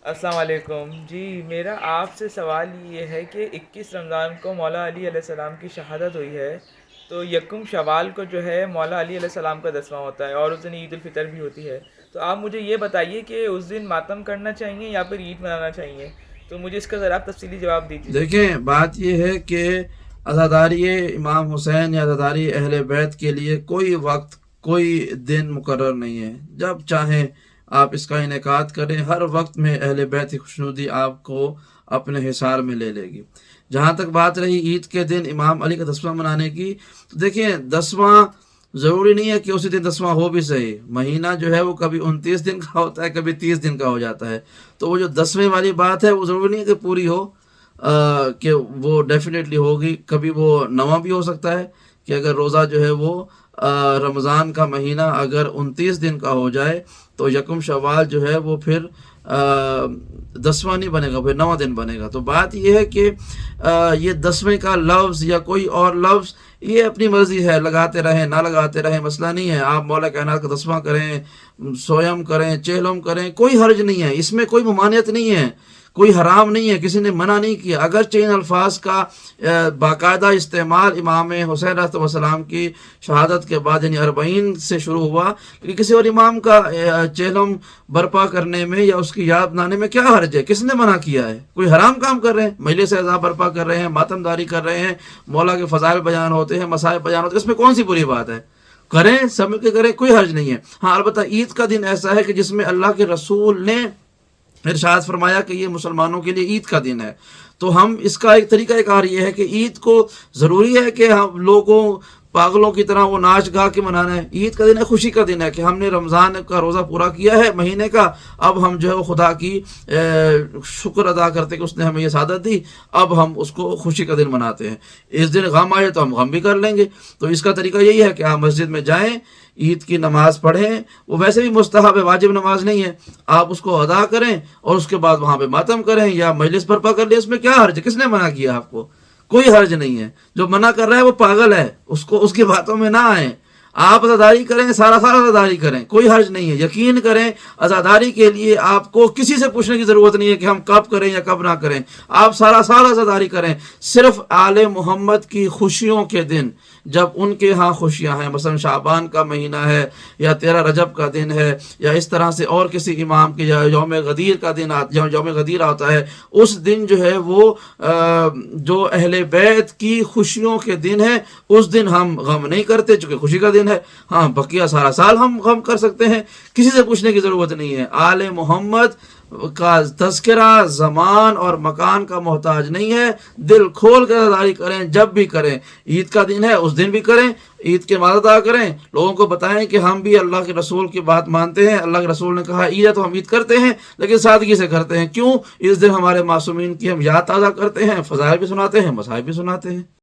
السلام علیکم جی، میرا آپ سے سوال یہ ہے کہ 21 رمضان کو مولا علی علیہ السلام کی شہادت ہوئی ہے، تو یکم شوال کو جو ہے مولا علی علیہ السلام کا 10واں ہوتا ہے اور اس دن عید الفطر بھی ہوتی ہے۔ تو آپ مجھے یہ بتائیے کہ اس دن ماتم کرنا چاہیے یا پھر عید منانا چاہیے؟ تو مجھے اس کا ذرا تفصیلی جواب دیجیے۔ دیکھیں، بات یہ ہے کہ عزاداری امام حسین یا عزاداری اہل بیت کے لیے کوئی وقت، کوئی دن مقرر نہیں ہے۔ جب چاہیں آپ اس کا انعقاد کریں، ہر وقت میں اہل بیت کی خوشنودی آپ کو اپنے حصار میں لے لے گی۔ جہاں تک بات رہی عید کے دن امام علی کا 10واں منانے کی، تو دیکھیں 10واں ضروری نہیں ہے کہ اسی دن 10واں ہو بھی صحیح۔ مہینہ جو ہے وہ کبھی 29 دن کا ہوتا ہے، کبھی 30 دن کا ہو جاتا ہے۔ تو وہ جو 10ویں والی بات ہے وہ ضروری نہیں ہے کہ پوری ہو، کہ وہ ڈیفینیٹلی ہوگی۔ کبھی وہ 9واں بھی ہو سکتا ہے کہ اگر روزہ جو ہے وہ رمضان کا مہینہ اگر 29 دن کا ہو جائے تو یکم شوال جو ہے وہ پھر 10واں نہیں بنے گا، پھر 9واں دن بنے گا۔ تو بات یہ ہے کہ یہ 10ویں کا لفظ یا کوئی اور لفظ یہ اپنی مرضی ہے، لگاتے رہیں نہ لگاتے رہیں مسئلہ نہیں ہے۔ آپ مولا کائنات کا 10واں کریں، سویم کریں، چہلم کریں، کوئی حرج نہیں ہے، اس میں کوئی ممانعت نہیں ہے، کوئی حرام نہیں ہے، کسی نے منع نہیں کیا۔ اگرچہ ان الفاظ کا باقاعدہ استعمال امام حسین علیہ السلام کی شہادت کے بعد یعنی 40 سے شروع ہوا، لیکن کسی اور امام کا چہلم برپا کرنے میں یا اس کی یاد بنانے میں کیا حرج ہے؟ کس نے منع کیا ہے؟ کوئی حرام کام کر رہے ہیں؟ مجلس اعزاز برپا کر رہے ہیں، ماتم داری کر رہے ہیں، مولا کے فضائل بیان ہوتے ہیں، مصائب بیان ہوتے ہیں، اس میں کون سی بری بات ہے؟ کریں، سب مل کے کریں، کوئی حرج نہیں ہے۔ ہاں البتہ عید کا دن ایسا ہے کہ جس میں اللہ کے رسول نے ارشاد فرمایا کہ یہ مسلمانوں کے لیے عید کا دن ہے، تو ہم اس کا ایک طریقہ کار یہ ہے کہ عید کو ضروری ہے کہ ہم لوگوں پاگلوں کی طرح وہ ناچ گا کے منانا ہے۔ عید کا دن ہے، خوشی کا دن ہے کہ ہم نے رمضان کا روزہ پورا کیا ہے مہینے کا، اب ہم جو ہے وہ خدا کی شکر ادا کرتے کہ اس نے ہمیں یہ سعادت دی، اب ہم اس کو خوشی کا دن مناتے ہیں۔ اس دن غم آئے تو ہم غم بھی کر لیں گے۔ تو اس کا طریقہ یہی ہے کہ آپ مسجد میں جائیں، عید کی نماز پڑھیں، وہ ویسے بھی مستحب ہے، واجب نماز نہیں ہے، آپ اس کو ادا کریں اور اس کے بعد وہاں پہ ماتم کریں یا مجلس برپا کر لیں۔ اس میں کیا حرج ہے؟ کس نے منع کیا آپ کو؟ کوئی حرج نہیں ہے۔ جو منع کر رہا ہے وہ پاگل ہے، اس کی باتوں میں نہ آئیں۔ آپ عزاداری کریں، سارا سال عزاداری کریں، کوئی حرج نہیں ہے۔ یقین کریں، عزاداری کے لیے آپ کو کسی سے پوچھنے کی ضرورت نہیں ہے کہ ہم کب کریں یا کب نہ کریں، آپ سارا سال عزاداری کریں۔ صرف آل محمد کی خوشیوں کے دن جب ان کے ہاں خوشیاں ہیں، مثلا شعبان کا مہینہ ہے یا 13 رجب کا دن ہے یا اس طرح سے اور کسی امام کے یا یوم غدیر کا دن یوم غدیر آتا ہے، اس دن جو ہے وہ جو اہل بیت کی خوشیوں کے دن ہے، اس دن ہم غم نہیں کرتے چونکہ خوشی کا دن ہے۔ ہاں بقیہ سارا سال ہم غم کر سکتے ہیں، کسی سے پوچھنے کی ضرورت نہیں ہے۔ آل محمد کا تذکرہ زمان اور مکان کا محتاج نہیں ہے۔ دل کھول کر عزاداری کریں، جب بھی کریں۔ عید کا دن ہے اس دن بھی کریں، عید کے نماز ادا کریں، لوگوں کو بتائیں کہ ہم بھی اللہ کے رسول کی بات مانتے ہیں، اللہ کے رسول نے کہا عید ہے تو ہم عید کرتے ہیں، لیکن سادگی سے کرتے ہیں۔ کیوں؟ اس دن ہمارے معصومین کی ہم یاد تازہ کرتے ہیں، فضائل بھی سناتے ہیں، مصائب بھی سناتے ہیں۔